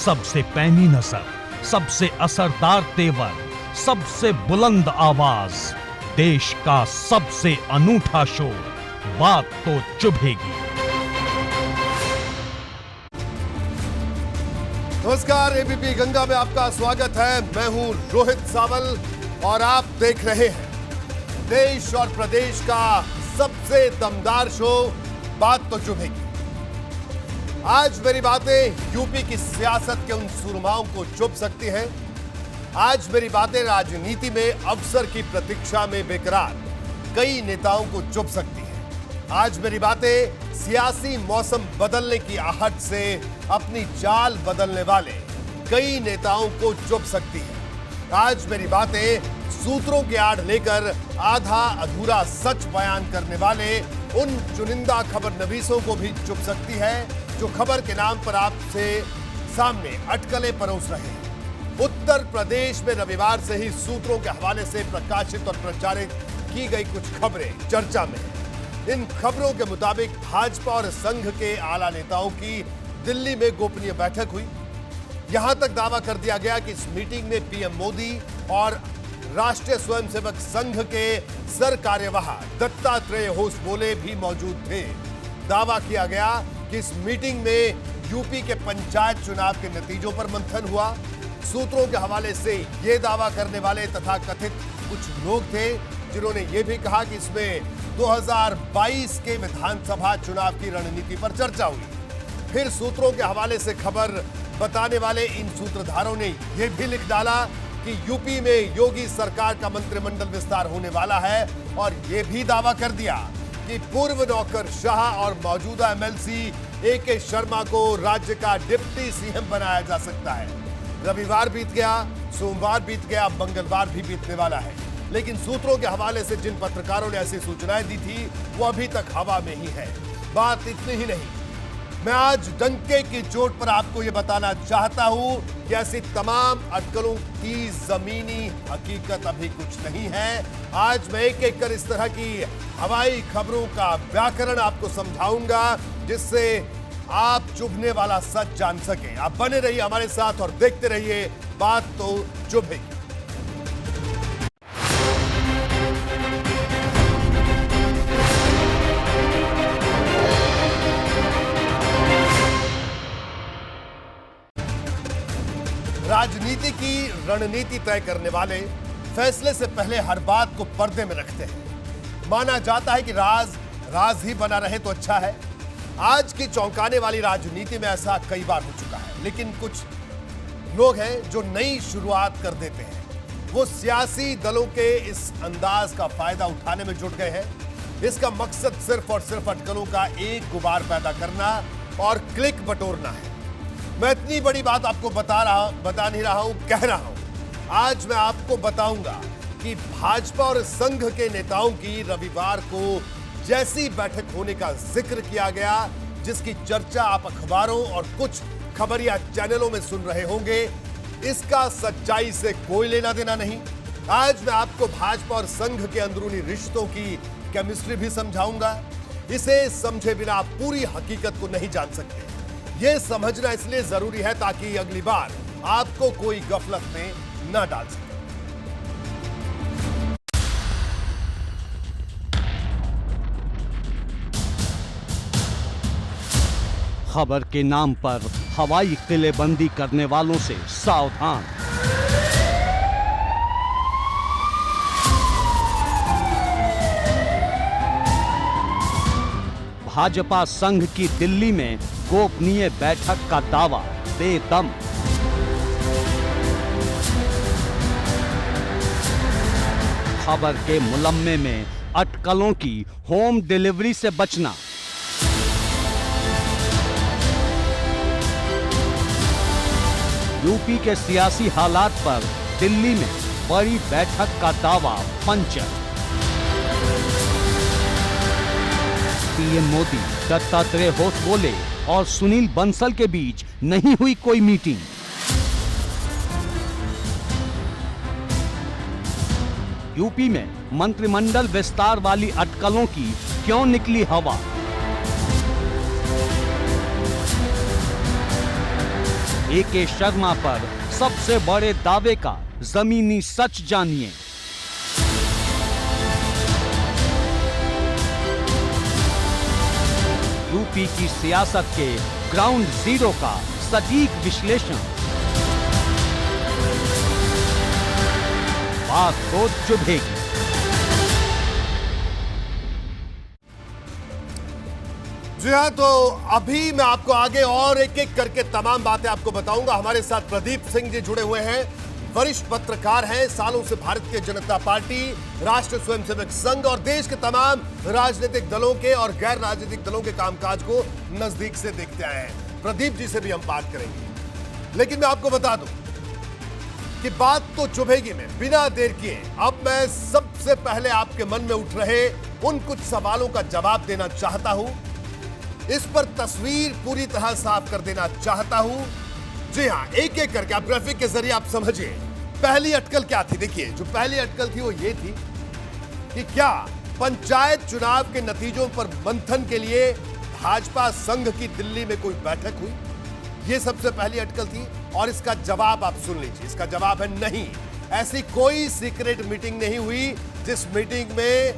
सबसे पैनी नजर, सबसे असरदार तेवर, सबसे बुलंद आवाज, देश का सबसे अनूठा शो, बात तो चुभेगी। नमस्कार, एबीपी गंगा में आपका स्वागत है। मैं हूं रोहित सावल और आप देख रहे हैं देश और प्रदेश का सबसे दमदार शो, बात तो चुभेगी। आज मेरी बातें यूपी की सियासत के उन सुरमाओं को चुभ सकती हैं। आज मेरी बातें राजनीति में अवसर की प्रतीक्षा में बेकरार कई नेताओं को चुभ सकती हैं। आज मेरी बातें सियासी मौसम बदलने की आहट से अपनी चाल बदलने वाले कई नेताओं को चुभ सकती हैं। आज मेरी बातें सूत्रों की आड़ लेकर आधा अधूरा सच बयान करने वाले उन चुनिंदा खबरनवीसों को भी चुभ सकती है जो खबर के नाम पर आपसे सामने अटकलें परोस रहे हैं। उत्तर प्रदेश में रविवार से ही सूत्रों के हवाले से प्रकाशित और प्रचारित की गई कुछ खबरें चर्चा में हैं। इन खबरों के मुताबिक भाजपा और संघ के आला नेताओं की दिल्ली में गोपनीय बैठक हुई। यहां तक दावा कर दिया गया कि इस मीटिंग में पीएम मोदी और राष्ट्रीय स्वयंसेवक संघ के सर कार्यवाह दत्तात्रेय होसबोले भी मौजूद थे। दावा किया गया कि इस मीटिंग में यूपी के पंचायत चुनाव के नतीजों पर मंथन हुआ। सूत्रों के हवाले से यह दावा करने वाले तथा कथित कुछ लोग थे जिन्होंने यह भी कहा कि इसमें 2022 के विधानसभा चुनाव की रणनीति पर चर्चा हुई। फिर सूत्रों के हवाले से खबर बताने वाले इन सूत्रधारों ने यह भी लिख डाला कि यूपी में योगी सरकार का मंत्रिमंडल विस्तार होने वाला है और यह भी दावा कर दिया कि पूर्व नौकरशाह और मौजूदा एमएलसी एके शर्मा को राज्य का डिप्टी सीएम बनाया जा सकता है। रविवार बीत गया, सोमवार बीत गया, मंगलवार भी बीतने वाला है, लेकिन सूत्रों के हवाले से जिन पत्रकारों ने ऐसी सूचनाएं दी थी वो अभी तक हवा में ही है। बात इतनी ही नहीं, मैं आज डंके की चोट पर आपको यह बताना चाहता हूं कि ऐसी तमाम अटकलों की जमीनी हकीकत अभी कुछ नहीं है। आज मैं एक एक कर इस तरह की हवाई खबरों का व्याकरण आपको समझाऊंगा जिससे आप चुभने वाला सच जान सकें। आप बने रहिए हमारे साथ और देखते रहिए बात तो चुभेगी। राजनीति की रणनीति तय करने वाले फैसले से पहले हर बात को पर्दे में रखते हैं। माना जाता है कि राज ही बना रहे तो अच्छा है। आज की चौंकाने वाली राजनीति में ऐसा कई बार हो चुका है, लेकिन कुछ लोग हैं जो नई शुरुआत कर देते हैं। वो सियासी दलों के इस अंदाज का फायदा उठाने में जुट गए हैं। इसका मकसद सिर्फ और सिर्फ अटकलों का एक गुबार पैदा करना और क्लिक बटोरना है। मैं इतनी बड़ी बात आपको बता नहीं रहा हूं, कह रहा हूं। आज मैं आपको बताऊंगा कि भाजपा और संघ के नेताओं की रविवार को जैसी बैठक होने का जिक्र किया गया, जिसकी चर्चा आप अखबारों और कुछ खबरिया चैनलों में सुन रहे होंगे, इसका सच्चाई से कोई लेना देना नहीं। आज मैं आपको भाजपा और संघ के अंदरूनी रिश्तों की केमिस्ट्री भी समझाऊंगा। इसे समझे बिना आप पूरी हकीकत को नहीं जान सकते। यह समझना इसलिए जरूरी है ताकि अगली बार आपको कोई गफलत में न डाल सके। खबर के नाम पर हवाई किलेबंदी करने वालों से सावधान। भाजपा संघ की दिल्ली में गोपनीय बैठक का दावा बेदम। खबर के मुलम्मे में अटकलों की होम डिलीवरी से बचना। यूपी के सियासी हालात पर दिल्ली में बड़ी बैठक का दावा पंचर। पीएम मोदी, दत्तात्रेय होसबोले और सुनील बंसल के बीच नहीं हुई कोई मीटिंग। यूपी में मंत्रिमंडल विस्तार वाली अटकलों की क्यों निकली हवा? एके शर्मा पर सबसे बड़े दावे का जमीनी सच जानिए। यूपी की सियासत के ग्राउंड जीरो का सटीक विश्लेषण। बात तो चुभेगी। जी हाँ, तो अभी मैं आपको आगे और एक एक करके तमाम बातें आपको बताऊंगा। हमारे साथ प्रदीप सिंह जी जुड़े हुए हैं, वरिष्ठ पत्रकार हैं, सालों से भारतीय जनता पार्टी, राष्ट्रीय स्वयंसेवक संघ और देश के तमाम राजनीतिक दलों के और गैर राजनीतिक दलों के कामकाज को नजदीक से देखते आए हैं। प्रदीप जी से भी हम बात करेंगे, लेकिन मैं आपको बता दूं कि बात तो चुभेगी में बिना देर किए अब मैं सबसे पहले आपके मन में उठ रहे उन कुछ सवालों का जवाब देना चाहता हूं। इस पर तस्वीर पूरी तरह साफ कर देना चाहता हूं। जी हां, एक एक करके आप ग्राफिक के जरिए आप समझिए पहली अटकल क्या थी। देखिए, जो पहली अटकल थी वो ये थी कि क्या पंचायत चुनाव के नतीजों पर मंथन के लिए भाजपा संघ की दिल्ली में कोई बैठक हुई। ये सबसे पहली अटकल थी और इसका जवाब आप सुन लीजिए। इसका जवाब है नहीं, ऐसी कोई सीक्रेट मीटिंग नहीं हुई जिस मीटिंग में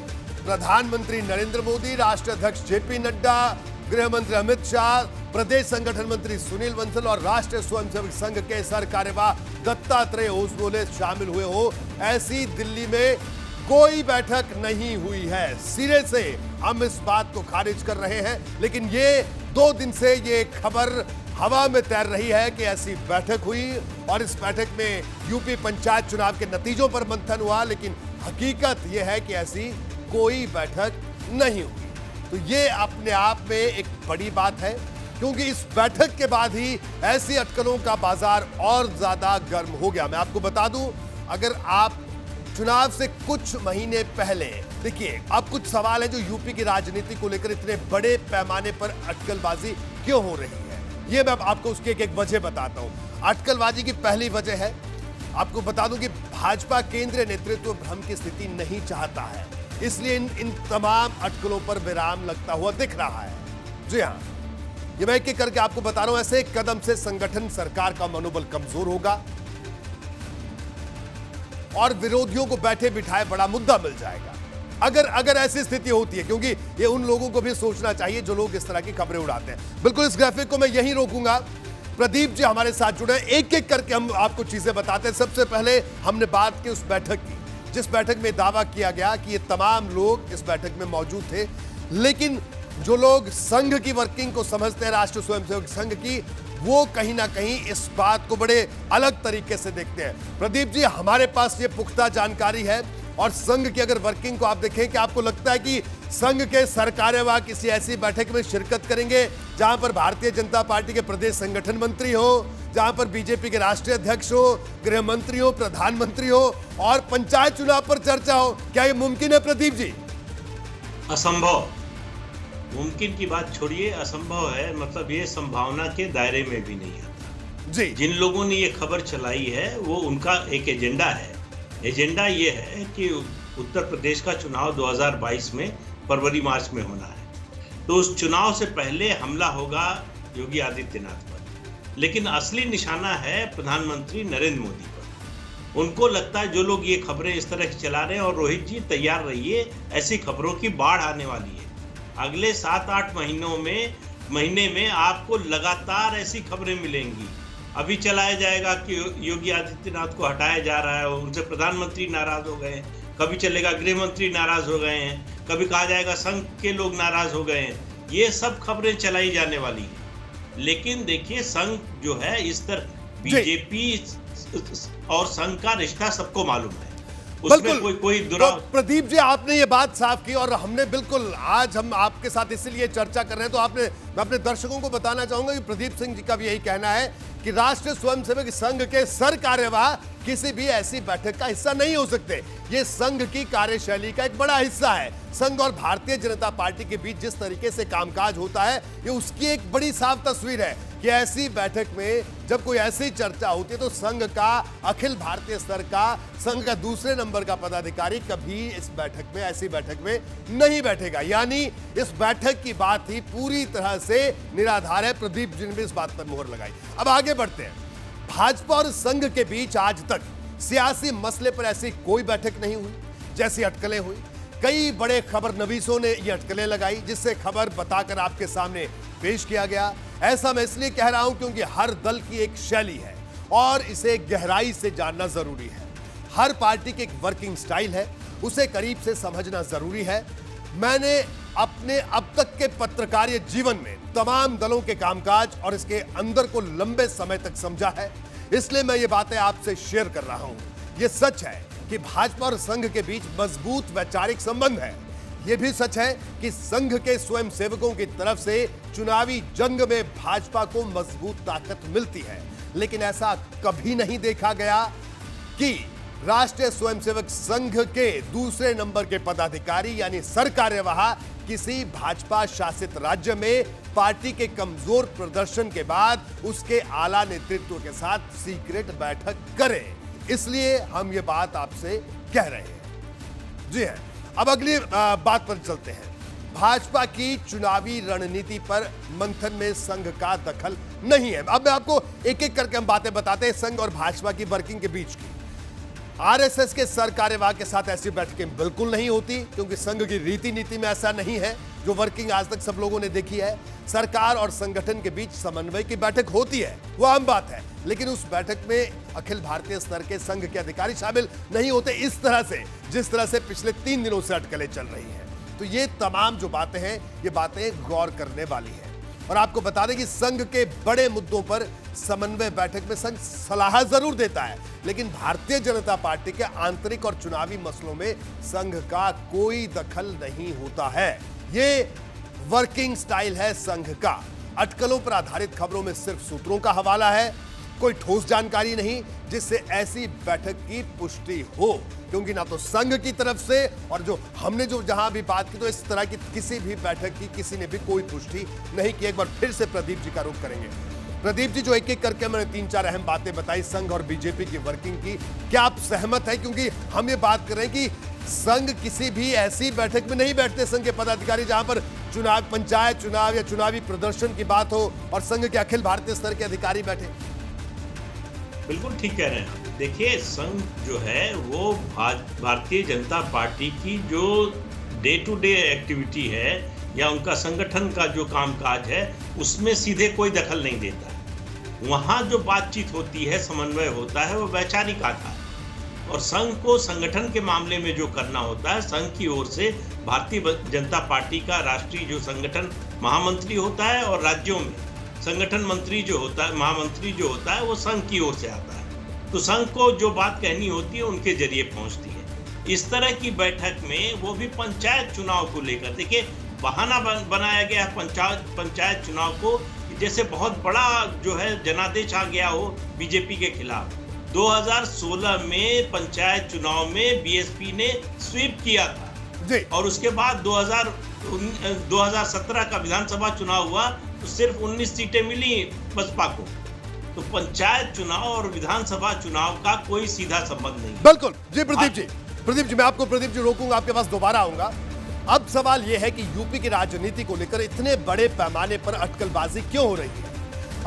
प्रधानमंत्री नरेंद्र मोदी, राष्ट्रीय अध्यक्ष जेपी नड्डा, गृह मंत्री अमित शाह, प्रदेश संगठन मंत्री सुनील बंसल और राष्ट्रीय स्वयंसेवक संघ के सर कार्यवाह दत्तात्रेय ओसबोले शामिल हुए हो। ऐसी दिल्ली में कोई बैठक नहीं हुई है। सिरे से हम इस बात को खारिज कर रहे हैं, लेकिन ये 2 दिन से ये खबर हवा में तैर रही है कि ऐसी बैठक हुई और इस बैठक में यूपी पंचायत चुनाव के नतीजों पर मंथन हुआ, लेकिन हकीकत यह है कि ऐसी कोई बैठक नहीं हुई। तो ये अपने आप में एक बड़ी बात है, क्योंकि इस बैठक के बाद ही ऐसी अटकलों का बाजार और ज्यादा गर्म हो गया। मैं आपको बता दूं, अगर आप चुनाव से कुछ महीने पहले देखिए, अब कुछ सवाल है जो यूपी की राजनीति को लेकर इतने बड़े पैमाने पर अटकलबाजी क्यों हो रही है, ये मैं आपको उसकी एक वजह बताता हूं। अटकलबाजी की पहली वजह है, आपको बता दूं कि भाजपा केंद्रीय नेतृत्व भ्रम की स्थिति नहीं चाहता है, इसलिए इन तमाम अटकलों पर विराम लगता हुआ दिख रहा है। जी हां, ये मैं एक करके आपको बता रहा हूं, ऐसे कदम से संगठन सरकार का मनोबल कमजोर होगा और विरोधियों को बैठे बिठाए बड़ा मुद्दा मिल जाएगा अगर ऐसी स्थिति होती है, क्योंकि ये उन लोगों को भी सोचना चाहिए जो लोग इस तरह की खबरें उड़ाते हैं। बिल्कुल, इस ग्राफिक को मैं यहीं रोकूंगा। प्रदीप जी हमारे साथ जुड़े, एक एक करके हम आपको चीजें बताते हैं। सबसे पहले हमने बात की उस बैठक की जिस बैठक में दावा किया गया कि ये तमाम लोग इस बैठक में मौजूद थे, लेकिन जो लोग संघ की वर्किंग को समझते हैं, राष्ट्रीय स्वयंसेवक संघ की, वो कहीं ना कहीं इस बात को बड़े अलग तरीके से देखते हैं। प्रदीप जी, हमारे पास ये पुख्ता जानकारी है और संघ की अगर वर्किंग को आप देखें, कि आपको लगता है कि संघ के सरकार्यवाह किसी ऐसी बैठक में शिरकत करेंगे जहां पर भारतीय जनता पार्टी के प्रदेश संगठन मंत्री हो, जहां पर बीजेपी के राष्ट्रीय अध्यक्ष हो, गृह मंत्री हो, प्रधानमंत्री हो और पंचायत चुनाव पर चर्चा हो? क्या ये मुमकिन है प्रदीप जी? असंभव। मुमकिन की बात छोड़िए, असंभव है। मतलब ये संभावना के दायरे में भी नहीं आता जी। जिन लोगों ने ये खबर चलाई है वो उनका एक एजेंडा है। एजेंडा ये है कि उत्तर प्रदेश का चुनाव 2022 में फरवरी मार्च में होना है, तो उस चुनाव से पहले हमला होगा योगी आदित्यनाथ पर। लेकिन असली निशाना है प्रधानमंत्री नरेंद्र मोदी पर। उनको लगता है जो लोग ये खबरें इस तरह की चला रहे हैं, और रोहित जी तैयार रहिए, ऐसी खबरों की बाढ़ आने वाली है। अगले 7-8 महीने में आपको लगातार ऐसी खबरें मिलेंगी। अभी चलाया जाएगा कि योगी आदित्यनाथ को हटाया जा रहा है, उनसे प्रधानमंत्री नाराज हो गए हैं, कभी चलेगा गृह मंत्री नाराज हो गए हैं, कभी कहा जाएगा संघ के लोग नाराज हो गए हैं। ये सब खबरें चलाई जाने वाली हैं। लेकिन देखिए, संघ जो है, इस तरह बीजेपी और संघ का रिश्ता सबको मालूम है, उसमें कोई तो प्रदीप जी, आपने ये बात साफ की और हमने बिल्कुल आज हम आपके साथ इसीलिए चर्चा कर रहे हैं। तो मैं अपने दर्शकों को बताना चाहूंगा कि प्रदीप सिंह जी का भी यही कहना है कि राष्ट्रीय स्वयंसेवक संघ के सर कार्यवाह किसी भी ऐसी बैठक का हिस्सा नहीं हो सकते। ये संघ की कार्यशैली का एक बड़ा हिस्सा है। संघ और भारतीय जनता पार्टी के बीच जिस तरीके से कामकाज होता है, ये उसकी एक बड़ी साफ तस्वीर है। कि ऐसी बैठक में जब कोई ऐसी चर्चा होती है तो संघ का अखिल भारतीय स्तर का, संघ का दूसरे नंबर का पदाधिकारी कभी इस बैठक में, ऐसी बैठक में नहीं बैठेगा। यानी इस बैठक की बात ही पूरी तरह से निराधार है। प्रदीप जी ने भी इस बात पर मोहर लगाई। अब आगे बढ़ते हैं। भाजपा और संघ के बीच आज तक सियासी मसले पर ऐसी कोई बैठक नहीं हुई जैसी अटकलें हुई। कई बड़े खबर नवीसों ने ये अटकलें लगाई, जिससे खबर बताकर आपके सामने पेश किया गया। ऐसा मैं इसलिए कह रहा हूं क्योंकि हर दल की एक शैली है और इसे गहराई से जानना जरूरी है। हर पार्टी की एक वर्किंग स्टाइल है, उसे करीब से समझना जरूरी है। मैंने अपने अब तक के पत्रकारीय जीवन में तमाम दलों के कामकाज और इसके अंदर को लंबे समय तक समझा है, इसलिए मैं ये बातें आपसे शेयर कर रहा हूं। ये सच है कि भाजपा और संघ के बीच मजबूत वैचारिक संबंध है। यह भी सच है कि संघ के स्वयं सेवकों की तरफ से चुनावी जंग में भाजपा को मजबूत ताकत मिलती है। लेकिन ऐसा कभी नहीं देखा गया कि राष्ट्रीय स्वयंसेवक संघ के दूसरे नंबर के पदाधिकारी यानी सरकार्यवाह किसी भाजपा शासित राज्य में पार्टी के कमजोर प्रदर्शन के बाद उसके आला नेतृत्व के साथ सीक्रेट बैठक करें। इसलिए हम ये बात आपसे कह रहे हैं। जी है, अब अगली बात पर चलते हैं। भाजपा की चुनावी रणनीति पर मंथन में संघ का दखल नहीं है। अब मैं आपको एक एक करके हम बातें बताते हैं संघ और भाजपा की वर्किंग के बीच की। आरएसएस के सरकार्यवाह के साथ ऐसी बैठकें बिल्कुल नहीं होती, क्योंकि संघ की रीति नीति में ऐसा नहीं है जो वर्किंग आज तक सब लोगों ने देखी है। सरकार और संगठन के बीच समन्वय की बैठक होती है, वो आम बात है, लेकिन उस बैठक में अखिल भारतीय स्तर के संघ के अधिकारी शामिल नहीं होते इस तरह से, जिस तरह से पिछले 3 दिनों से अटकलें चल रही हैं। तो ये तमाम जो बातें हैं, ये बातें गौर करने वाली हैं। और आपको बता दें कि संघ के बड़े मुद्दों पर समन्वय बैठक में संघ सलाह जरूर देता है, लेकिन भारतीय जनता पार्टी के आंतरिक और चुनावी मसलों में संघ का कोई दखल नहीं होता है। ये वर्किंग स्टाइल है संघ का। अटकलों पर आधारित खबरों में सिर्फ सूत्रों का हवाला है, कोई ठोस जानकारी नहीं जिससे ऐसी बैठक की पुष्टि हो, क्योंकि ना तो संघ की तरफ से और जो हमने जो जहां भी बात की तो इस तरह की किसी भी बैठक की किसी ने भी कोई पुष्टि नहीं की। एक बार फिर से प्रदीप जी का रुख करेंगे। प्रदीप जी, जो एक एक करके मैंने 3-4 अहम बातें बताई संघ और बीजेपी की वर्किंग की, क्या आप सहमत हैं? क्योंकि हम ये बात कर रहे हैं कि संघ किसी भी ऐसी बैठक में नहीं बैठते संघ के पदाधिकारी जहां पर चुनाव, पंचायत चुनाव या चुनावी प्रदर्शन की बात हो और संघ के अखिल भारतीय स्तर के अधिकारी बैठे। बिल्कुल ठीक कह रहे हैं। देखिए, संघ जो है वो भारतीय जनता पार्टी की जो डे टू डे एक्टिविटी है या उनका संगठन का जो कामकाज है उसमें सीधे कोई दखल नहीं देता। वहाँ जो बातचीत होती है, समन्वय होता है, वो वैचारिक आता है। और संघ को संगठन के मामले में जो करना होता है, संघ की ओर से भारतीय जनता पार्टी का राष्ट्रीय जो संगठन महामंत्री होता है और राज्यों में संगठन मंत्री जो होता है, महामंत्री जो होता है, वो संघ की ओर से आता है। तो संघ को जो बात कहनी होती है उनके जरिए पहुंचती है। इस तरह की बैठक में वो भी पंचायत चुनाव को लेकर, देखिए बहाना बनाया गया पंचायत चुनाव को, जैसे बहुत बड़ा जो है जनादेश आ गया हो बीजेपी के खिलाफ। 2016 में पंचायत चुनाव में बीएसपी ने स्वीप किया था जी। और उसके बाद 2017 का विधानसभा चुनाव हुआ तो सिर्फ 19 सीटें मिली बसपा को। तो पंचायत चुनाव और विधानसभा चुनाव का कोई सीधा संबंध नहीं। बिल्कुल जी। प्रदीप जी, मैं आपको प्रदीप जी रोकूंगा, आपके पास दोबारा आऊंगा। अब सवाल यह है कि यूपी की राजनीति को लेकर इतने बड़े पैमाने पर अटकलबाजी क्यों हो रही है?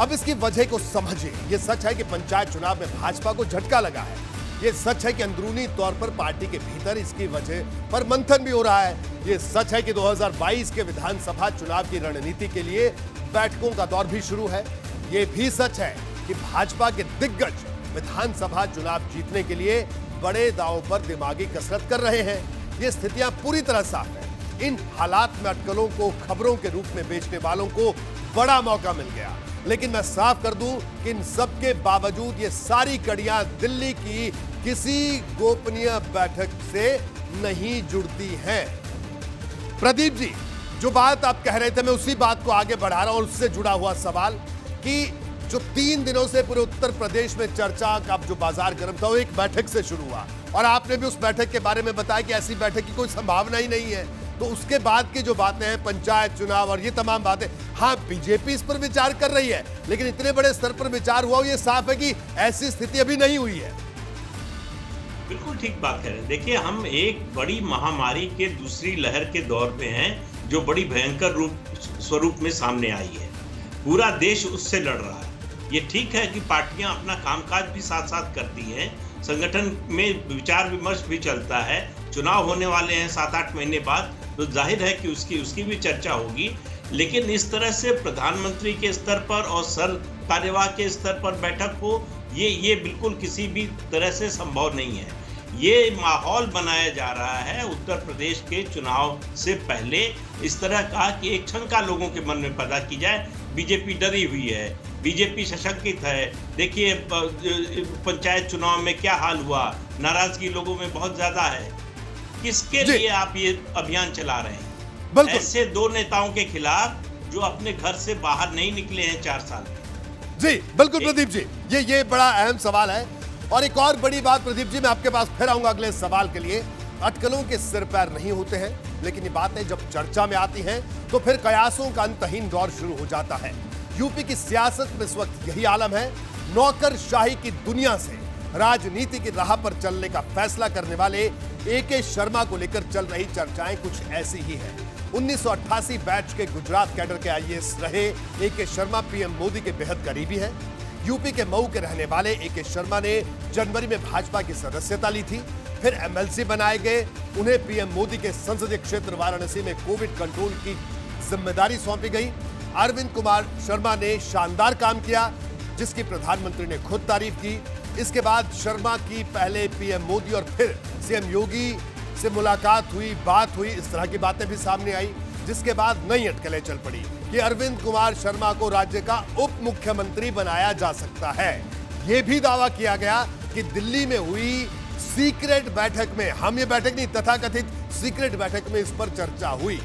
अब इसकी वजह को समझिए। यह सच है कि पंचायत चुनाव में भाजपा को झटका लगा है। यह सच है कि अंदरूनी तौर पर पार्टी के भीतर इसकी वजह पर मंथन भी हो रहा है। यह सच है कि 2022 के विधानसभा चुनाव की रणनीति के लिए बैठकों का दौर भी शुरू है। यह भी सच है कि भाजपा के दिग्गज विधानसभा चुनाव जीतने के लिए बड़े दांव पर दिमागी कसरत कर रहे हैं। ये स्थितियां पूरी तरह साफ है। इन हालात में अटकलों को खबरों के रूप में बेचने वालों को बड़ा मौका मिल गया। लेकिन मैं साफ कर दूं कि इन सब के बावजूद ये सारी कड़ियां दिल्ली की किसी गोपनीय बैठक से नहीं जुड़ती हैं। प्रदीप जी, जो बात आप कह रहे थे मैं उसी बात को आगे बढ़ा रहा हूं और उससे जुड़ा हुआ सवाल कि जो 3 दिनों से पूरे उत्तर प्रदेश में चर्चा का जो बाजार गर्म था वो एक बैठक से शुरू हुआ और आपने भी उस बैठक के बारे में बताया कि ऐसी बैठक की कोई संभावना ही नहीं है। तो उसके बाद की जो बातें हैं, पंचायत चुनाव और ये तमाम बातें, हाँ बीजेपी इस पर विचार कर रही है, लेकिन इतने बड़े स्तर पर विचार हुआ ये साफ है कि ऐसी स्थिति अभी नहीं हुई है। बिल्कुल ठीक बात कह रहे हैं। देखिए, हम एक बड़ी महामारी के दूसरी लहर के दौर में हैं, जो बड़ी भयंकर स्वरूप में सामने आई है। पूरा देश उससे लड़ रहा है। ये ठीक है कि पार्टियां अपना कामकाज भी साथ साथ करती हैं, संगठन में विचार विमर्श भी चलता है, चुनाव होने वाले हैं 7-8 महीने बाद, तो जाहिर है कि उसकी भी चर्चा होगी। लेकिन इस तरह से प्रधानमंत्री के स्तर पर और सर कार्यवाह के स्तर पर बैठक हो, ये बिल्कुल किसी भी तरह से संभव नहीं है। ये माहौल बनाया जा रहा है उत्तर प्रदेश के चुनाव से पहले, इस तरह का कि एक शंका लोगों के मन में पैदा की जाए। बीजेपी डरी हुई है, बीजेपी सशंकित है। देखिए पंचायत चुनाव में क्या हाल हुआ, नाराजगी लोगों में बहुत ज्यादा है। किसके लिए आप ये अभियान चला रहे हैं? ऐसे दो नेताओं के खिलाफ जो अपने घर से बाहर नहीं निकले हैं 4 साल में। जी बिल्कुल प्रदीप जी, ये बड़ा अहम सवाल है। और एक और बड़ी बात प्रदीप जी, मैं आपके पास फिर आऊंगा अगले सवाल के लिए। अटकलों के सिर पैर नहीं होते हैं, लेकिन ये बातें जब चर्चा में आती हैं तो फिर कयासों का अंतहीन दौर शुरू हो जाता है। यूपी की सियासत में इस वक्त यही आलम है। नौकरशाही की दुनिया से राजनीति की राह पर चलने का फैसला करने वाले एके शर्मा को लेकर चल रही चर्चाएं कुछ ऐसी ही है। 1988 बैच के गुजरात कैडर के आईएएस रहे एके शर्मा पीएम मोदी के बेहद करीबी है। यूपी के मऊ के रहने वाले एके शर्मा ने जनवरी में भाजपा की सदस्यता ली थी, फिर एमएलसी बनाए गए। उन्हें पीएम मोदी के संसदीय क्षेत्र वाराणसी में कोविड कंट्रोल की जिम्मेदारी सौंपी गई। अरविंद कुमार शर्मा ने शानदार काम किया, जिसकी प्रधानमंत्री ने खुद तारीफ की। इसके बाद शर्मा की पहले पीएम मोदी और फिर सीएम योगी से मुलाकात हुई, बात हुई, इस तरह की बातें भी सामने आई, जिसके बाद नई अटकलें चल पड़ी कि अरविंद कुमार शर्मा को राज्य का उप मुख्यमंत्री बनाया जा सकता है। यह भी दावा किया गया कि दिल्ली में हुई सीक्रेट बैठक में, हम ये बैठक नहीं, तथाकथित सीक्रेट बैठक में इस पर चर्चा हुई।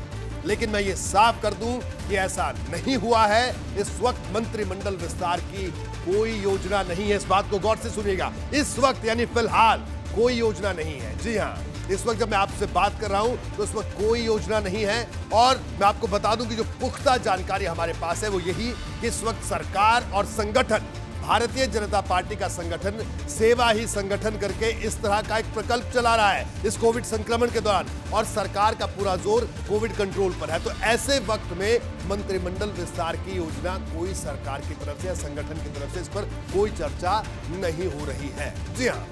लेकिन मैं ये साफ कर दूं कि ऐसा नहीं हुआ है। इस वक्त मंत्रिमंडल विस्तार की कोई योजना नहीं है। इस बात को गौर से सुनिएगा, इस वक्त यानी फिलहाल कोई योजना नहीं है। जी हां, इस वक्त जब मैं आपसे बात कर रहा हूं तो इस वक्त कोई योजना नहीं है। और मैं आपको बता दूं कि जो पुख्ता जानकारी हमारे पास है वो यही कि इस वक्त सरकार और संगठन, भारतीय जनता पार्टी का संगठन सेवा ही संगठन करके इस तरह का एक प्रकल्प चला रहा है इस कोविड संक्रमण के दौरान, और सरकार का पूरा जोर कोविड कंट्रोल पर है। तो ऐसे वक्त में मंत्रिमंडल विस्तार की योजना कोई सरकार की तरफ से या संगठन की तरफ से इस पर कोई चर्चा नहीं हो रही है। जी हाँ,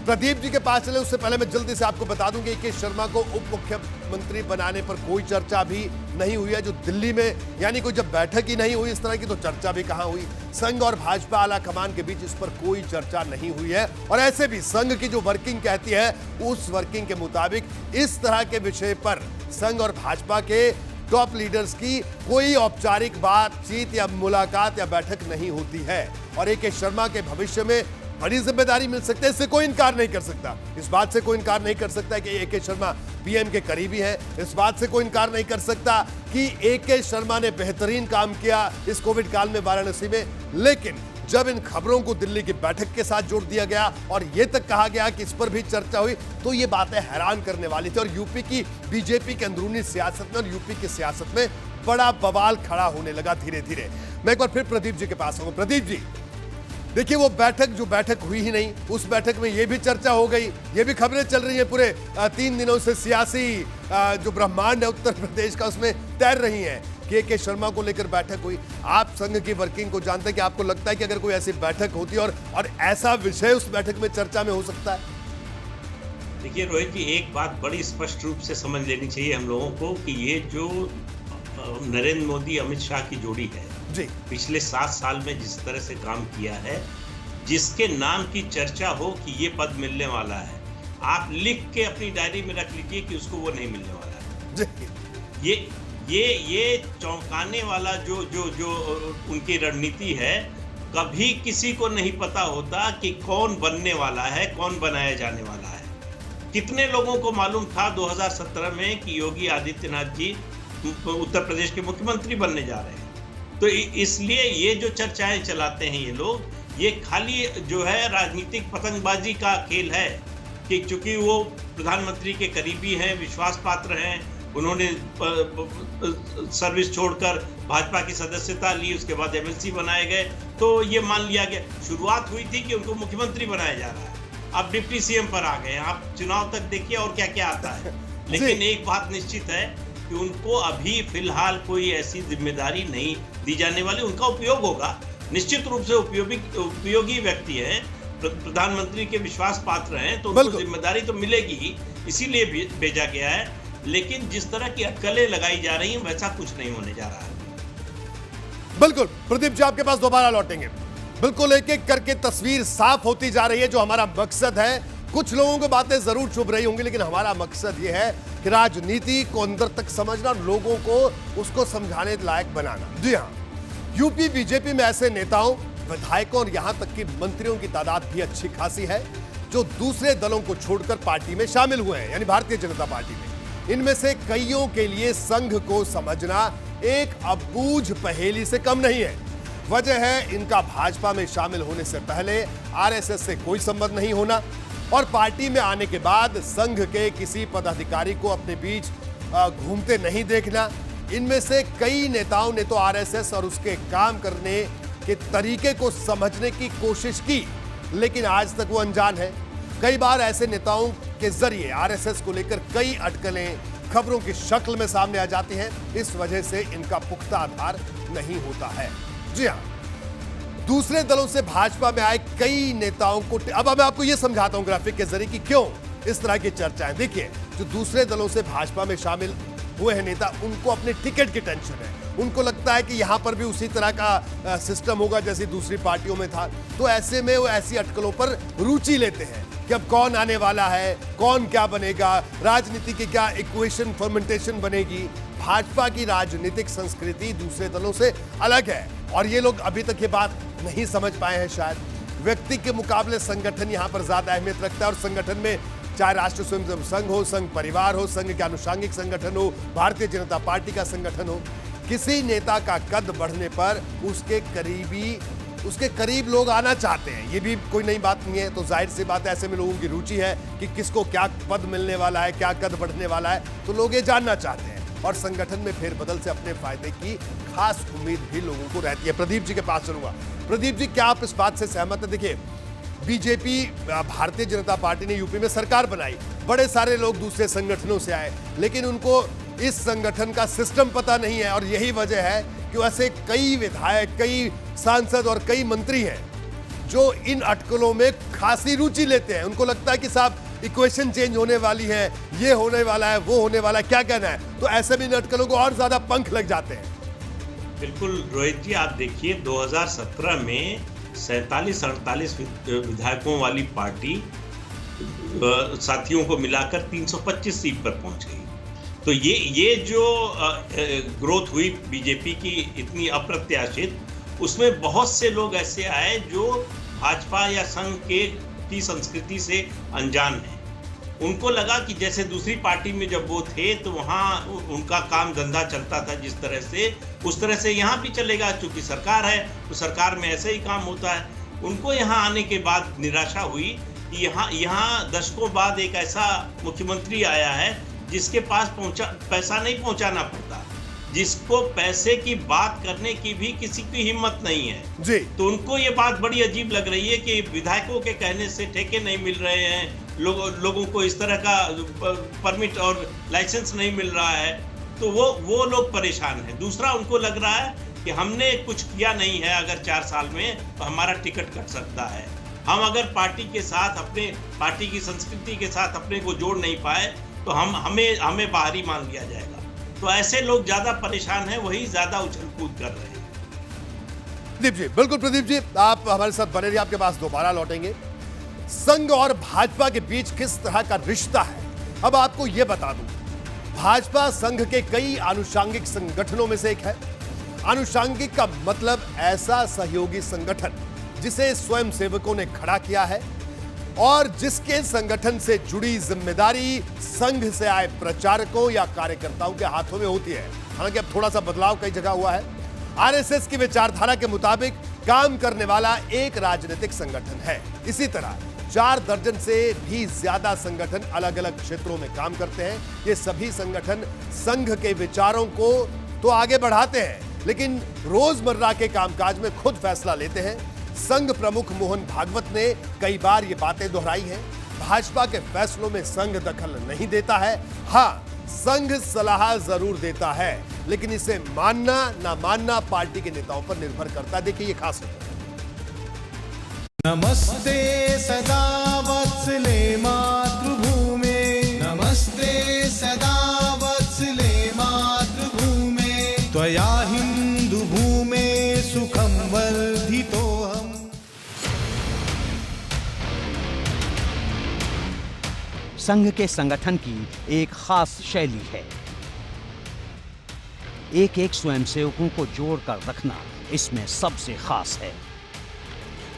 प्रदीप जी के पास चले उससे पहले मैं जल्दी से आपको बता दूं कि एके शर्मा को उप मुख्यमंत्री बनाने पर कोई चर्चा भी नहीं हुई है। जो दिल्ली में यानी कोई जब बैठक ही नहीं हुई इस तरह की, तो चर्चा भी कहां हुई। संघ और भाजपा आला कमान के बीच इस पर कोई चर्चा नहीं हुई है। और ऐसे भी संघ की जो वर्किंग कहती है, उस वर्किंग के मुताबिक इस तरह के विषय पर संघ और भाजपा के टॉप लीडर्स की कोई औपचारिक बातचीत या मुलाकात या बैठक नहीं होती है। और एके शर्मा के भविष्य में बड़ी जिम्मेदारी मिल सकती है, इससे कोई इनकार नहीं कर सकता। इस बात से कोई इनकार नहीं कर सकता कि एके शर्मा पीएम के करीबी है। इस बात से कोई इनकार नहीं कर सकता कि एके शर्मा ने बेहतरीन काम किया इस कोविड काल में वाराणसी में। लेकिन जब इन खबरों को दिल्ली की बैठक के साथ जोड़ दिया गया और यह तक कहा गया कि इस पर भी चर्चा हुई, तो ये बातें हैरान करने वाली थी। और यूपी की बीजेपी के अंदरूनी सियासत में और यूपी की सियासत में बड़ा बवाल खड़ा होने लगा धीरे धीरे। मैं एक बार फिर प्रदीप जी के पास आऊंगा। प्रदीप जी, देखिए वो बैठक हुई ही नहीं, उस बैठक में ये भी चर्चा हो गई, ये भी खबरें चल रही हैं पूरे 3 दिनों से, सियासी जो ब्रह्मांड है उत्तर प्रदेश का उसमें तैर रही हैं कि एके शर्मा को लेकर बैठक हुई। आप संघ की वर्किंग को जानते हैं कि आपको लगता है कि अगर कोई ऐसी बैठक होती और ऐसा विषय उस बैठक में चर्चा में हो सकता है? देखिए रोहित जी, एक बात बड़ी स्पष्ट रूप से समझ लेनी चाहिए हम लोगों को कि ये जो नरेंद्र मोदी अमित शाह की जोड़ी है जी, पिछले 7 साल में जिस तरह से काम किया है, जिसके नाम की चर्चा हो कि ये पद मिलने वाला है, आप लिख के अपनी डायरी में रख लीजिए कि उसको वो नहीं मिलने वाला है। ये चौंकाने वाला जो उनकी रणनीति है, कभी किसी को नहीं पता होता कि कौन बनने वाला है, कौन बनाया जाने वाला है। कितने लोगों को मालूम था 2017 में कि योगी आदित्यनाथ जी उत्तर प्रदेश के मुख्यमंत्री बनने जा रहे हैं? तो इसलिए ये जो चर्चाएं चलाते हैं ये लोग, ये खाली जो है राजनीतिक पतंगबाजी का खेल है कि चूंकि वो प्रधानमंत्री के करीबी हैं, विश्वास पात्र हैं, उन्होंने सर्विस छोड़कर भाजपा की सदस्यता ली, उसके बाद एमएलसी बनाए गए, तो ये मान लिया गया। शुरुआत हुई थी कि उनको मुख्यमंत्री बनाया जा रहा है, अब डिप्टी सीएम पर आ गए। आप चुनाव तक देखिए और क्या क्या आता है। लेकिन एक बात निश्चित है कि उनको अभी फिलहाल कोई ऐसी जिम्मेदारी नहीं दी जाने वाली। उनका उपयोग होगा, निश्चित रूप से उपयोगी व्यक्ति है, प्रधानमंत्री के विश्वास पात्र हैं, तो उनको जिम्मेदारी तो मिलेगी ही, इसीलिए भेजा गया है। लेकिन जिस तरह की अटकलें लगाई जा रही हैं वैसा कुछ नहीं होने जा रहा है। बिल्कुल प्रदीप जी, आपके पास दोबारा लौटेंगे। बिल्कुल एक एक करके तस्वीर साफ होती जा रही है। जो हमारा मकसद है, कुछ लोगों को बातें जरूर चुभ रही होंगी, लेकिन हमारा मकसद यह है कि राजनीति को अंदर तक समझना, लोगों को उसको समझाने लायक बनाना। जी हाँ, यूपी बीजेपी में ऐसे नेताओं, विधायकों और यहां तक कि मंत्रियों की तादाद भी अच्छी खासी है जो दूसरे दलों को छोड़कर पार्टी में शामिल हुए हैं, यानी भारतीय जनता पार्टी में। इनमें से कईयों के लिए संघ को समझना एक अबूझ पहेली से कम नहीं है। वजह है इनका भाजपा में शामिल होने से पहले आरएसएस से कोई संबंध नहीं होना और पार्टी में आने के बाद संघ के किसी पदाधिकारी को अपने बीच घूमते नहीं देखना। इनमें से कई नेताओं ने तो आरएसएस और उसके काम करने के तरीके को समझने की कोशिश की, लेकिन आज तक वो अनजान है। कई बार ऐसे नेताओं के जरिए आरएसएस को लेकर कई अटकलें खबरों की शक्ल में सामने आ जाती हैं। इस वजह से इनका पुख्ता आधार नहीं होता है। जी हाँ, दूसरे दलों से भाजपा में आए कई नेताओं को, अब मैं आपको यह समझाता हूं ग्राफिक के जरिए कि क्यों इस तरह की चर्चाएं। देखिए, जो दूसरे दलों से भाजपा में शामिल हुए हैं नेता, उनको अपने टिकट की टेंशन है। उनको लगता है कि यहां पर भी उसी तरह का सिस्टम होगा जैसे दूसरी पार्टियों में था। तो ऐसे में वो ऐसी अटकलों पर रुचि लेते हैं कि अब कौन आने वाला है, कौन क्या बनेगा, राजनीति की क्या इक्वेशन फर्मेंटेशन बनेगी। भाजपा की राजनीतिक संस्कृति दूसरे दलों से अलग है और ये लोग अभी तक ये बात नहीं समझ पाए हैं शायद। व्यक्ति के मुकाबले संगठन यहां पर ज्यादा अहमियत रखता है और संगठन में चाहे राष्ट्रीय स्वयंसेवक संघ हो, संघ परिवार हो, संघ के आनुषांगिक संगठन हो, भारतीय जनता पार्टी का संगठन हो, किसी नेता का कद बढ़ने पर उसके करीब लोग आना चाहते हैं। ये भी कोई नई बात नहीं है। तो जाहिर सी बात है, ऐसे में लोगों की रुचि है कि किसको क्या पद मिलने वाला है, क्या कद बढ़ने वाला है, तो लोग ये जानना चाहते हैं और संगठन में फेरबदल से अपने फायदे की खास उम्मीद भी लोगों को रहती है। प्रदीप जी के पास चलूंगा। प्रदीप जी, क्या आप इस बात से सहमत हैं? देखिए, बीजेपी भारतीय जनता पार्टी ने यूपी में सरकार बनाई, बड़े सारे लोग दूसरे संगठनों से आए, लेकिन उनको इस संगठन का सिस्टम पता नहीं है और यही वजह है कि ऐसे कई विधायक, कई सांसद और कई मंत्री हैं जो इन अटकलों में खासी रुचि लेते हैं। उनको लगता है कि साहब इक्वेशन चेंज होने वाली है, ये होने वाला है, वो होने वाला है, क्या कहना है। तो ऐसे में इन अटकलों को और ज्यादा पंख लग जाते हैं। बिल्कुल रोहित जी, आप देखिए 2017 में 47-48 विधायकों वाली पार्टी साथियों को मिलाकर 325 सीट पर पहुंच गई। तो ये जो ग्रोथ हुई बीजेपी की इतनी अप्रत्याशित, उसमें बहुत से लोग ऐसे आए जो भाजपा या संघ की संस्कृति से अनजान हैं। उनको लगा कि जैसे दूसरी पार्टी में जब वो थे तो वहाँ उनका काम धंधा चलता था जिस तरह से, उस तरह से यहाँ भी चलेगा। चूंकि सरकार है तो सरकार में ऐसे ही काम होता है। उनको यहाँ आने के बाद निराशा हुई कि यहाँ दशकों बाद एक ऐसा मुख्यमंत्री आया है जिसके पास पैसा नहीं पहुंचाना पड़ता, जिसको पैसे की बात करने की भी किसी की हिम्मत नहीं है जी। तो उनको ये बात बड़ी अजीब लग रही है कि विधायकों के कहने से ठेके नहीं मिल रहे हैं, लोगों को इस तरह का परमिट और लाइसेंस नहीं मिल रहा है, तो वो लोग परेशान हैं। दूसरा, उनको लग रहा है कि हमने कुछ किया नहीं है, अगर 4 साल में तो हमारा टिकट कट सकता है। हम अगर पार्टी के साथ, अपने पार्टी की संस्कृति के साथ अपने को जोड़ नहीं पाए तो हमें बाहरी मान लिया जाएगा। तो ऐसे लोग ज्यादा परेशान हैं, वही ज्यादा उछल कूद कर रहे हैं। प्रदीप जी, बिल्कुल प्रदीप जी, आप हमारे साथ बने रहिए, आपके पास दोबारा लौटेंगे। संघ और भाजपा के बीच किस तरह का रिश्ता है, अब आपको यह बता दूं। भाजपा संघ के कई आनुषांगिक संगठनों में से एक है। आनुषांगिक का मतलब ऐसा सहयोगी संगठन जिसे स्वयंसेवकों ने खड़ा किया है और जिसके संगठन से जुड़ी जिम्मेदारी संघ से आए प्रचारकों या कार्यकर्ताओं के हाथों में होती है। हालांकि अब थोड़ा सा बदलाव कई जगह हुआ है। आरएसएस की विचारधारा के मुताबिक काम करने वाला एक राजनीतिक संगठन है। इसी तरह 4 दर्जन से भी ज्यादा संगठन अलग अलग क्षेत्रों में काम करते हैं। ये सभी संगठन संघ के विचारों को तो आगे बढ़ाते हैं, लेकिन रोजमर्रा के कामकाज में खुद फैसला लेते हैं। संघ प्रमुख मोहन भागवत ने कई बार ये बातें दोहराई हैं। भाजपा के फैसलों में संघ दखल नहीं देता है। हाँ, संघ सलाह जरूर देता है, लेकिन इसे मानना ना मानना पार्टी के नेताओं पर निर्भर करता है। देखिए ये खास रिपोर्ट। नमस्ते सदा वत्सले मातृभूमे, नमस्ते सदा वत्सले मातृभूमे, त्वया हिंदू भूमे सुखम वर्धितोऽहम्। संघ के संगठन की एक खास शैली है। एक एक स्वयंसेवकों को जोड़कर रखना इसमें सबसे खास है।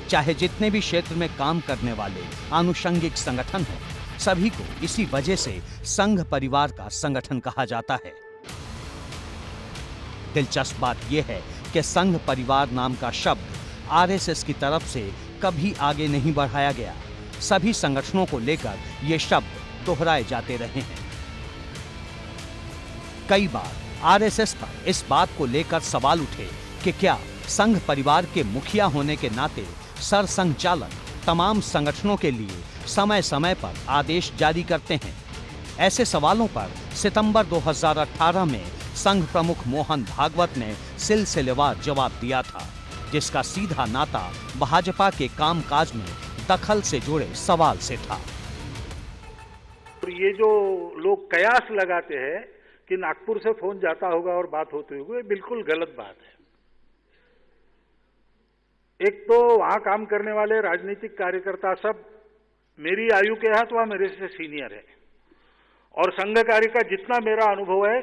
चाहे जितने भी क्षेत्र में काम करने वाले आनुषंगिक संगठन हो, सभी को इसी वजह से संघ परिवार का संगठन कहा जाता है। दिलचस्प बात यह है कि संघ परिवार नाम का शब्द आरएसएस की तरफ से कभी आगे नहीं बढ़ाया गया। सभी संगठनों को लेकर ये शब्द दोहराए जाते रहे हैं। कई बार आरएसएस पर इस बात को लेकर सवाल उठे कि क्या संघ परिवार के मुखिया होने के नाते सरसंघचालक तमाम संगठनों के लिए समय समय पर आदेश जारी करते हैं। ऐसे सवालों पर सितंबर 2018 में संघ प्रमुख मोहन भागवत ने सिलसिलेवार जवाब दिया था, जिसका सीधा नाता भाजपा के कामकाज में दखल से जुड़े सवाल से था। ये जो लोग कयास लगाते हैं कि नागपुर से फोन जाता होगा और बात होती होगी, बिल्कुल गलत बात है। एक तो वहां काम करने वाले राजनीतिक कार्यकर्ता सब मेरी आयु के हैं, तो वह मेरे से सीनियर है, और संघ कार्य का जितना मेरा अनुभव है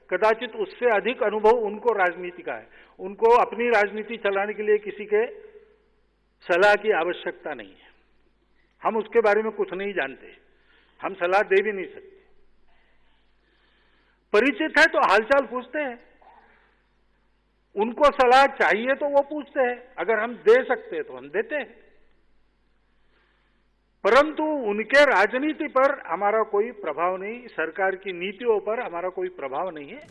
कदाचित उससे अधिक अनुभव उनको राजनीति का है। उनको अपनी राजनीति चलाने के लिए किसी के सलाह की आवश्यकता नहीं है। हम उसके बारे में कुछ नहीं जानते, हम सलाह दे भी नहीं सकते। परिचित है तो हालचाल पूछते हैं, उनको सलाह चाहिए तो वो पूछते हैं, अगर हम दे सकते हैं तो हम देते हैं, परंतु उनके राजनीति पर हमारा कोई प्रभाव नहीं, सरकार की नीतियों पर हमारा कोई प्रभाव नहीं है।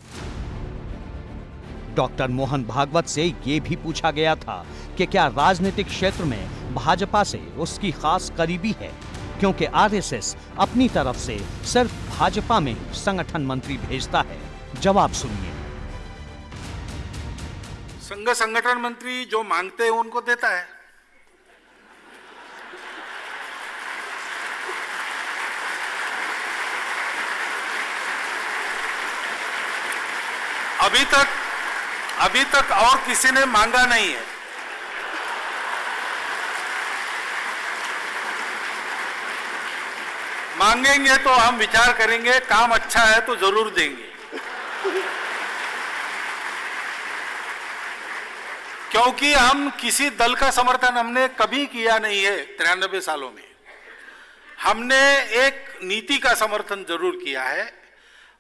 डॉक्टर मोहन भागवत से ये भी पूछा गया था कि क्या राजनीतिक क्षेत्र में भाजपा से उसकी खास करीबी है, क्योंकि आरएसएस अपनी तरफ से सिर्फ भाजपा में संगठन मंत्री भेजता है। जवाब सुनिए। संघ संगठन मंत्री जो मांगते हैं उनको देता है। अभी तक और किसी ने मांगा नहीं है। मांगेंगे तो हम विचार करेंगे, काम अच्छा है तो जरूर देंगे, क्योंकि हम किसी दल का समर्थन हमने कभी किया नहीं है। 93 सालों में हमने एक नीति का समर्थन जरूर किया है,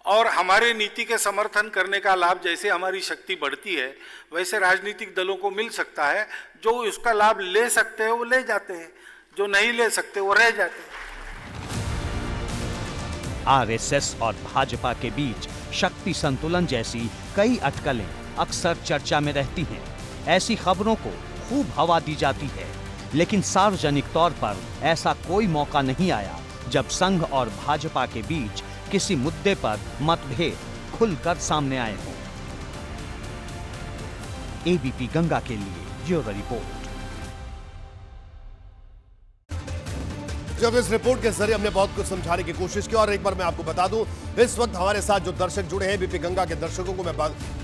और हमारे नीति के समर्थन करने का लाभ जैसे हमारी शक्ति बढ़ती है वैसे राजनीतिक दलों को मिल सकता है। जो उसका लाभ ले सकते हैं वो ले जाते हैं, जो नहीं ले सकते वो रह जाते हैं। आरएसएस और भाजपा के बीच शक्ति संतुलन जैसी कई अटकलें अक्सर चर्चा में रहती हैं। ऐसी खबरों को खूब हवा दी जाती है, लेकिन सार्वजनिक तौर पर ऐसा कोई मौका नहीं आया जब संघ और भाजपा के बीच किसी मुद्दे पर मतभेद खुलकर सामने आए हों। एबीपी गंगा के लिए ब्यूरो रिपोर्ट। जब इस रिपोर्ट के जरिए हमने बहुत कुछ समझाने की कोशिश की, और एक बार मैं आपको बता दूं, इस वक्त हमारे साथ जो दर्शक जुड़े हैं, एबीपी गंगा के दर्शकों को मैं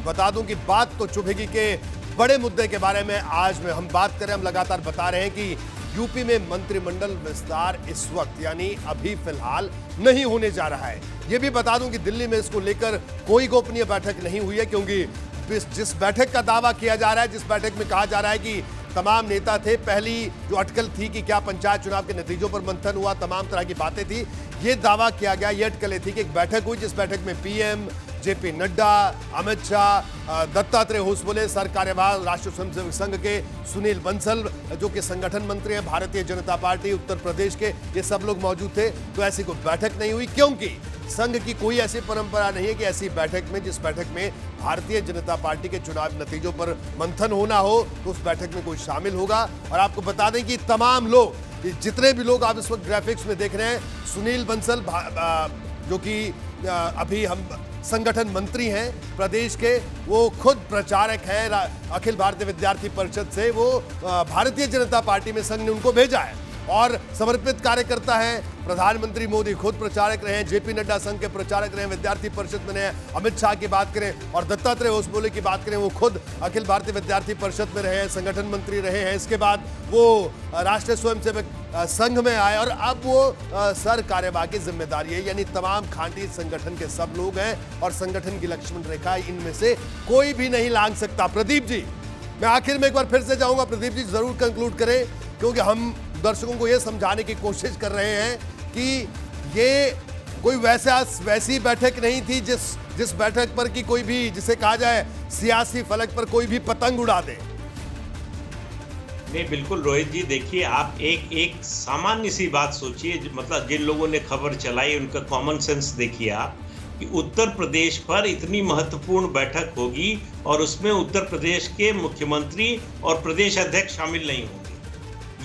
बता दूं कि बात तो चुभेगी के बड़े मुद्दे के बारे में आज में हम बात करें। हम लगातार बता रहे हैं कि यूपी में मंत्रिमंडल विस्तार इस वक्त यानी अभी फिलहाल नहीं होने जा रहा है। यह भी बता दूं कि दिल्ली में इसको लेकर कोई गोपनीय बैठक नहीं हुई है, क्योंकि जिस बैठक का दावा किया जा रहा है, जिस बैठक में कहा जा रहा है कि तमाम नेता थे। पहली जो अटकल थी कि क्या पंचायत चुनाव के नतीजों पर मंथन हुआ, तमाम तरह की बातें थी। ये दावा किया गया, ये अटकलें थी कि एक बैठक हुई जिस बैठक में PM, JP Nadda, Amit Shah, Dattatreya Hosabale, sir कार्यवाह राष्ट्रीय स्वयंसेवक संघ के सुनील बंसल जो कि संगठन मंत्री हैं भारतीय जनता पार्टी उत्तर प्रदेश के, ये सब लोग मौजूद थे। तो ऐसी कोई बैठक नहीं हुई, क्योंकि संघ की कोई ऐसी परंपरा नहीं है कि ऐसी बैठक में, जिस बैठक में भारतीय जनता पार्टी के चुनाव नतीजों पर मंथन होना हो, तो उस बैठक में कोई शामिल होगा। और आपको बता दें कि तमाम लोग, जितने भी लोग आप इस वक्त ग्राफिक्स में देख रहे हैं, सुनील बंसल जो कि अभी हम संगठन मंत्री हैं प्रदेश के, वो खुद प्रचारक हैं अखिल भारतीय विद्यार्थी परिषद से। वो भारतीय जनता पार्टी में संघ ने उनको भेजा है और समर्पित कार्यकर्ता है। प्रधानमंत्री मोदी खुद प्रचारक रहे हैं, जेपी नड्डा संघ के प्रचारक रहे हैं, विद्यार्थी परिषद में रहे, अमित शाह की बात करें और दत्तात्रेय होसबोले की बात करें, वो खुद अखिल भारतीय विद्यार्थी परिषद में रहे हैं, संगठन मंत्री रहे हैं। इसके बाद वो राष्ट्रीय स्वयंसेवक संघ में आए और अब वो सर कार्यवाह की जिम्मेदारी है। यानी तमाम खांटी संगठन के सब लोग हैं और संगठन की लक्ष्मण रेखा इनमें से कोई भी नहीं लांघ सकता। प्रदीप जी, मैं आखिर में एक बार फिर से जाऊंगा, प्रदीप जी जरूर कंक्लूड करें, क्योंकि हम दर्शकों को यह समझाने की कोशिश कर रहे हैं कि ये कोई वैसी बैठक नहीं थी जिस बैठक पर कि कोई भी, जिसे कहा जाए सियासी फलक पर कोई भी पतंग उड़ा दे। नहीं, बिल्कुल रोहित जी, देखिए आप एक सामान्य सी बात सोचिए, मतलब जिन लोगों ने खबर चलाई उनका कॉमन सेंस देखिए आप, कि उत्तर प्रदेश पर इतनी महत्वपूर्ण बैठक होगी और उसमें उत्तर प्रदेश के मुख्यमंत्री और प्रदेश अध्यक्ष शामिल नहीं होंगे।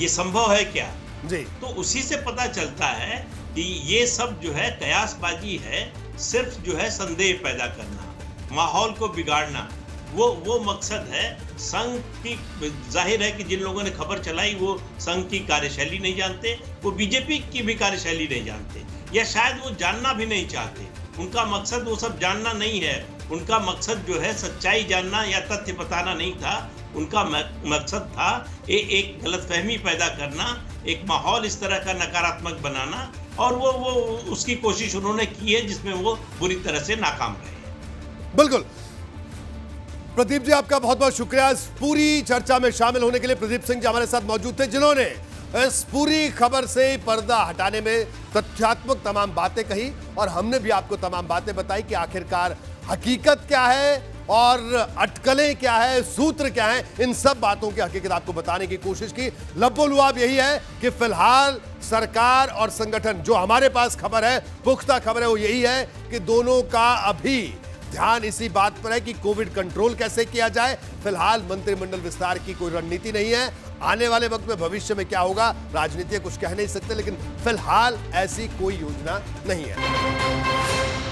ये संभव है क्या जी? तो उसी से पता चलता है कि ये सब जो है कयासबाजी है, सिर्फ जो है संदेह पैदा करना, माहौल को बिगाड़ना, वो मकसद है संघ की। जाहिर है कि जिन लोगों ने खबर चलाई वो संघ की कार्यशैली नहीं जानते, वो बीजेपी की भी कार्यशैली नहीं जानते, या शायद वो जानना भी नहीं चाहते। उनका मकसद वो सब जानना नहीं है, उनका मकसद जो है सच्चाई जानना या तथ्य बताना नहीं था। उनका मकसद था एक गलतफहमी पैदा करना, एक माहौल इस तरह का नकारात्मक बनाना, और वो उसकी कोशिश उन्होंने की है, जिसमें वो बुरी तरह से नाकाम रहे। बिल्कुल प्रदीप जी, आपका बहुत बहुत शुक्रिया इस पूरी चर्चा में शामिल होने के लिए। प्रदीप सिंह जी हमारे साथ मौजूद थे, जिन्होंने इस पूरी खबर से पर्दा हटाने में तथ्यात्मक तमाम बातें कही और हमने भी आपको तमाम बातें बताई कि आखिरकार हकीकत क्या है और अटकलें क्या है, सूत्र क्या है। इन सब बातों की हकीकत आपको बताने की कोशिश की। लबोलुआब यही है कि फिलहाल सरकार और संगठन, जो हमारे पास खबर है, पुख्ता खबर है, वो यही है कि दोनों का अभी ध्यान इसी बात पर है कि कोविड कंट्रोल कैसे किया जाए। फिलहाल मंत्रिमंडल विस्तार की कोई रणनीति नहीं है। आने वाले वक्त में भविष्य में क्या होगा, राजनीति कुछ कह नहीं सकते, लेकिन फिलहाल ऐसी कोई योजना नहीं है।